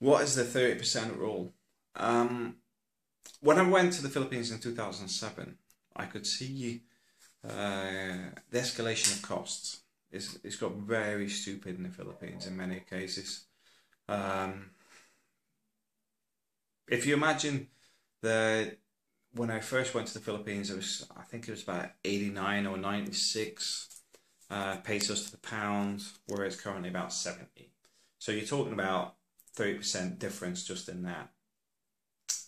What is the 30% rule? When I went to the Philippines in 2007, I could see the escalation of costs. It's got very stupid in the Philippines in many cases. If you imagine that when I first went to the Philippines, I think it was about 89 or 96 pesos to the pound, whereas currently about 70. So you're talking about 30% difference just in that.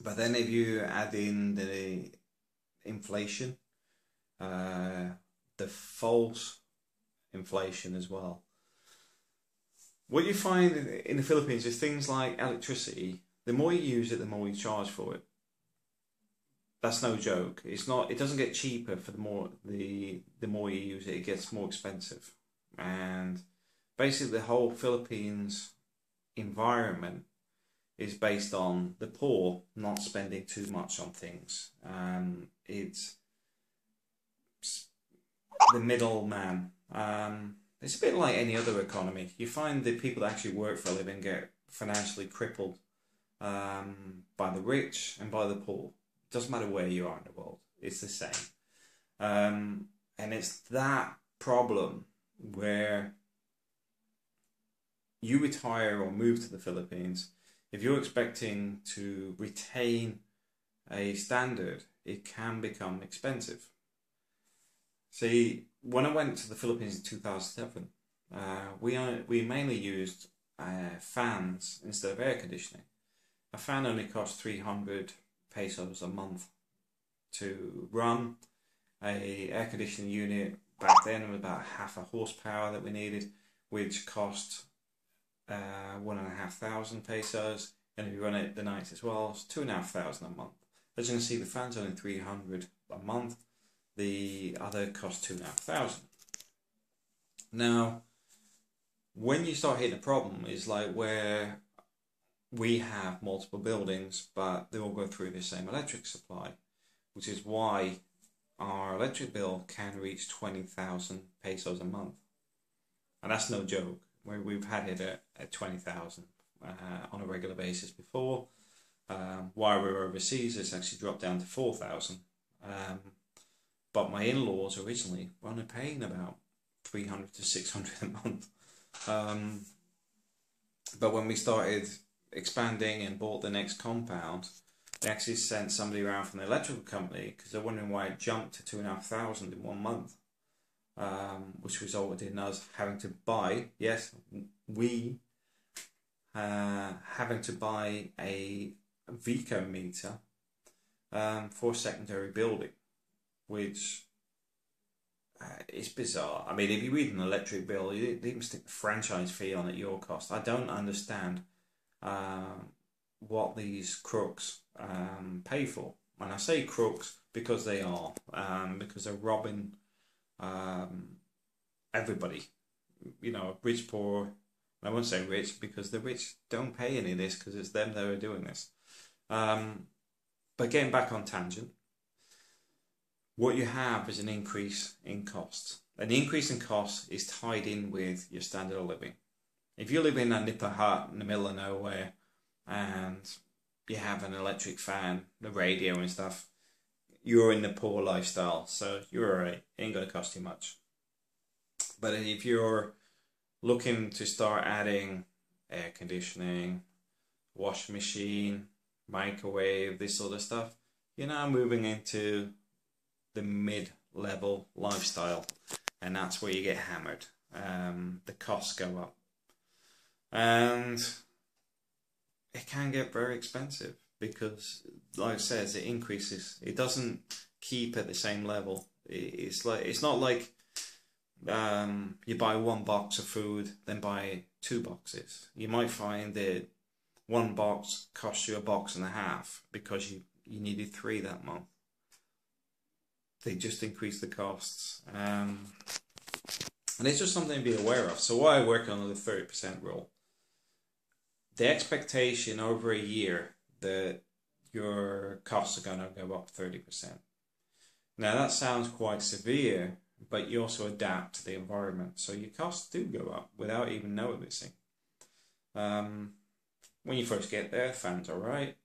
But then if you add in the inflation, the false inflation as well, what you find in the Philippines is things like electricity. The more you use it, the more you charge for it. That's no joke. It's not. It doesn't get cheaper for the more you use it. It gets more expensive, and basically the whole Philippines environment is based on the poor not spending too much on things. It's the middleman. It's a bit like any other economy. You find the people that actually work for a living get financially crippled by the rich and by the poor. It doesn't matter where you are in the world. It's the same. And it's that problem where you retire or move to the Philippines. If you're expecting to retain a standard, it can become expensive. See, when I went to the Philippines in 2007, we mainly used fans instead of air conditioning. A fan only cost 300 pesos a month to run. A air conditioning unit back then was about half a horsepower that we needed, which cost 1,500 pesos, and if you run it the night as well, it's 2,500 a month. As you can see, the fan's only 300 a month. The other cost 2,500. Now, when you start hitting a problem, is like where we have multiple buildings, but they all go through the same electric supply, which is why our electric bill can reach 20,000 pesos a month, and that's no joke. Where we've had it at 20,000 on a regular basis before. While we were overseas, it's actually dropped down to 4,000. But my in-laws originally were only paying about 300 to 600 a month. But when we started expanding and bought the next compound, they actually sent somebody around from the electrical company because they're wondering why it jumped to 2,500 in 1 month. Which resulted in us having to buy, having to buy a Vico meter for a secondary building, which is bizarre. I mean, if you read an electric bill, you even stick the franchise fee on at your cost. I don't understand what these crooks pay for. And I say crooks because they are, because they're robbing everybody, rich, poor. I won't say rich because the rich don't pay any of this because it's them that are doing this. But getting back on tangent, what you have is an increase in costs. And the increase in cost is tied in with your standard of living. If you live in a nipper hut in the middle of nowhere and you have an electric fan, the radio and stuff, you're in the poor lifestyle, so you're alright. It ain't gonna cost you much. But if you're looking to start adding air conditioning, washing machine, microwave, this sort of stuff, you're now moving into the mid-level lifestyle, and that's where you get hammered. The costs go up, and it can get very expensive. Because, like I said, it increases. It doesn't keep at the same level. It's not like you buy 1 box of food, then buy 2 boxes. You might find that 1 box costs you 1.5 boxes because you needed 3 that month. They just increase the costs, and it's just something to be aware of. So why I work on the 30% rule? The expectation over a year that your costs are going to go up 30%. Now that sounds quite severe, but you also adapt to the environment, so your costs do go up without even noticing. when you first get there, fan's alright.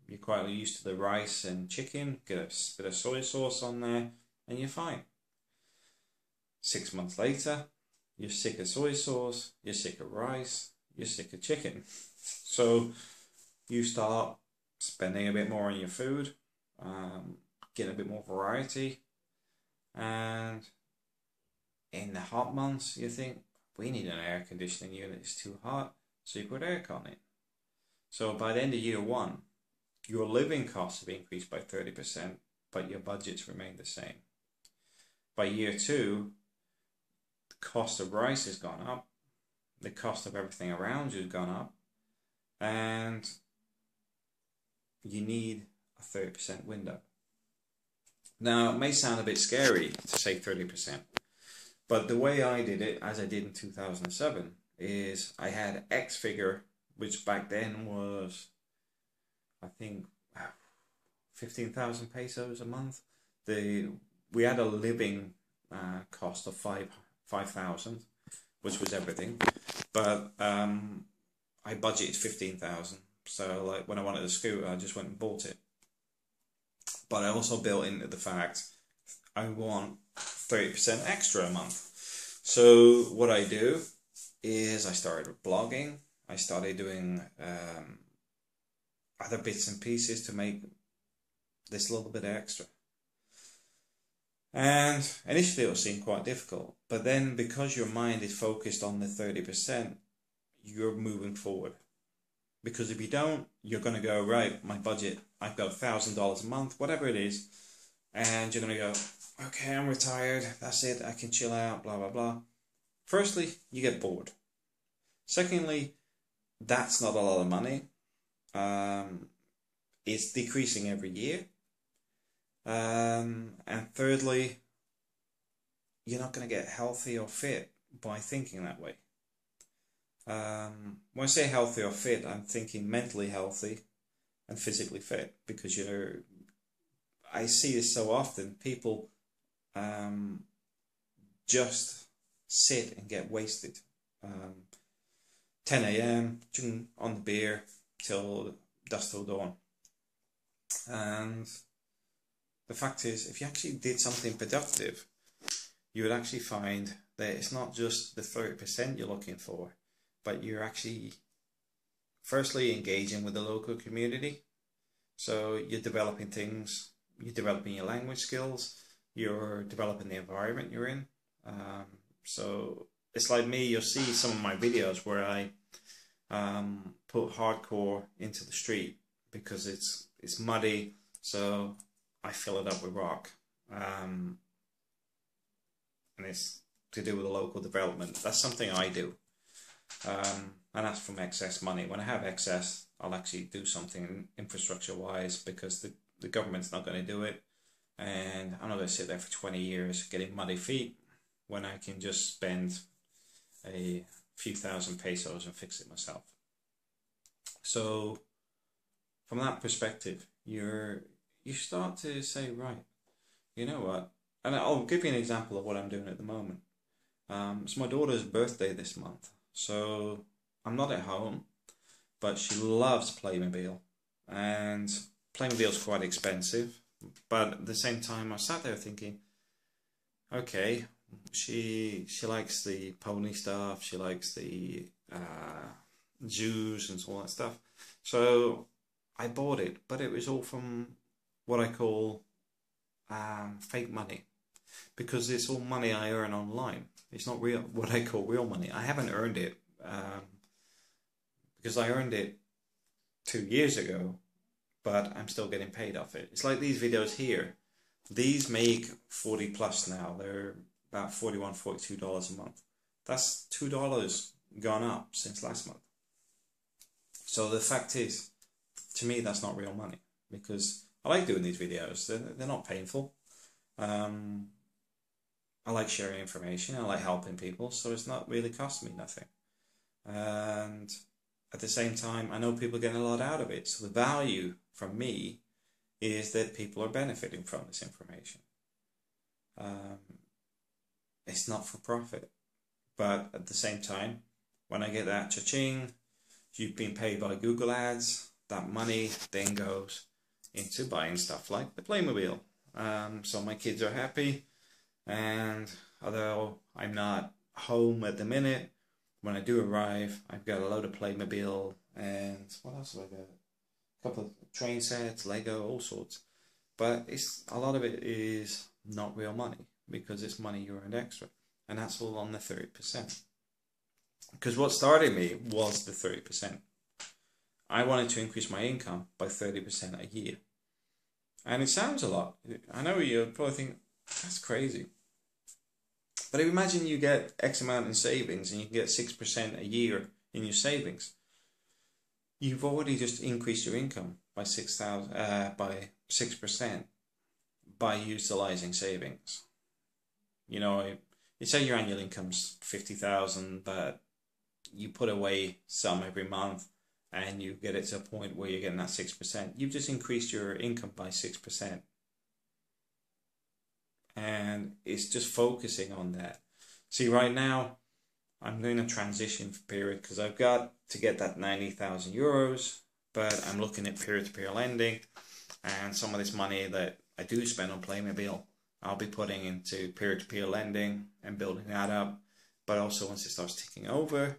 You're quite used to the rice and chicken, get a bit of soy sauce on there, and you're fine. 6 months later, you're sick of soy sauce, you're sick of rice, you're sick of chicken. So you start spending a bit more on your food, getting a bit more variety, and in the hot months you think, we need an air conditioning unit, it's too hot, so you put aircon in. So by the end of year one, your living costs have increased by 30%, but your budgets remain the same. By year two, the cost of rice has gone up, the cost of everything around you has gone up, and you need a 30% window. Now, it may sound a bit scary to say 30%, but the way I did it, as I did in 2007, is I had X figure, which back then was, I think, 15,000 pesos a month. We had a living cost of 5,000, which was everything, but I budgeted 15,000. So like when I wanted a scooter, I just went and bought it. But I also built into the fact I want 30% extra a month. So what I do is I started blogging. I started doing other bits and pieces to make this little bit extra. And initially it will seem quite difficult, but then because your mind is focused on the 30%, you're moving forward. Because if you don't, you're going to go, right, my budget, I've got $1,000 a month, whatever it is, and you're going to go, okay, I'm retired, that's it, I can chill out, blah, blah, blah. Firstly, you get bored. Secondly, that's not a lot of money. It's decreasing every year. And thirdly, you're not going to get healthy or fit by thinking that way. When I say healthy or fit, I'm thinking mentally healthy and physically fit, because I see this so often. People just sit and get wasted. 10 a.m. on the beer till dusk till dawn. And the fact is, if you actually did something productive, you would actually find that it's not just the 30% you're looking for, but you're actually firstly engaging with the local community. So you're developing things, you're developing your language skills, you're developing the environment you're in. So it's like me, you'll see some of my videos where I put hardcore into the street because it's muddy, so I fill it up with rock. And it's to do with the local development. That's something I do. And that's from excess money. When I have excess, I'll actually do something infrastructure-wise, because the government's not going to do it. And I'm not going to sit there for 20 years getting muddy feet when I can just spend a few thousand pesos and fix it myself. So from that perspective, you start to say, right, you know what? And I'll give you an example of what I'm doing at the moment. It's my daughter's birthday this month. So I'm not at home, but she loves Playmobil, and Playmobil's quite expensive. But at the same time, I sat there thinking, okay, she likes the pony stuff, she likes the zoos and all that stuff. So I bought it, but it was all from what I call fake money, because it's all money I earn online. It's not real, what I call real money. I haven't earned it because I earned it 2 years ago, but I'm still getting paid off it. It's like these videos here. These make 40 plus now. They're about $41, $42 a month. That's $2 gone up since last month. So the fact is, to me, that's not real money, because I like doing these videos. They're not painful. I like sharing information, I like helping people, so it's not really costing me nothing. And at the same time, I know people are getting a lot out of it, so the value from me is that people are benefiting from this information. It's not for profit, but at the same time, when I get that cha-ching, you've been paid by Google Ads, that money then goes into buying stuff like the Playmobil. So my kids are happy, and although I'm not home at the minute, when I do arrive, I've got a load of Playmobil, and what else have I got? A couple of train sets, Lego, all sorts. But a lot of it is not real money, because it's money you earned extra, and that's all on the 30%. Because what started me was the 30%. I wanted to increase my income by 30% a year. And it sounds a lot. I know you'll probably think, that's crazy. But if you imagine you get X amount in savings and you can get 6% a year in your savings, you've already just increased your income by 6% by utilizing savings. You know, you say your annual income's 50,000, but you put away some every month, and you get it to a point where you're getting that 6%. You've just increased your income by 6%. And it's just focusing on that. See, right now, I'm doing a transition period because I've got to get that 90,000 euros, but I'm looking at peer-to-peer lending, and some of this money that I do spend on Playmobil, I'll be putting into peer-to-peer lending and building that up. But also once it starts ticking over,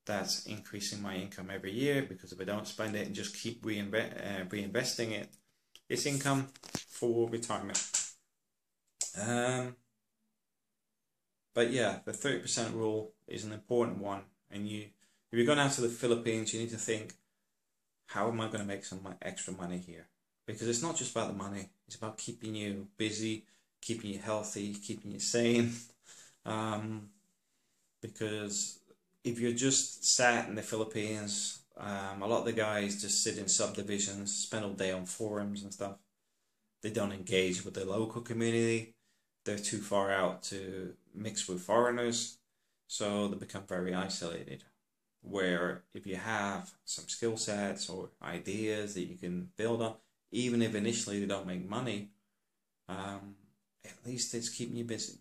that's increasing my income every year, because if I don't spend it and just keep reinvesting it, it's income for retirement. But yeah, the 30% rule is an important one. And if you're going out to the Philippines, you need to think, how am I going to make some extra money here? Because it's not just about the money. It's about keeping you busy, keeping you healthy, keeping you sane. Because if you're just sat in the Philippines, a lot of the guys just sit in subdivisions, spend all day on forums and stuff. They don't engage with the local community. They're too far out to mix with foreigners, so they become very isolated. Where if you have some skill sets or ideas that you can build on, even if initially they don't make money, at least it's keeping you busy.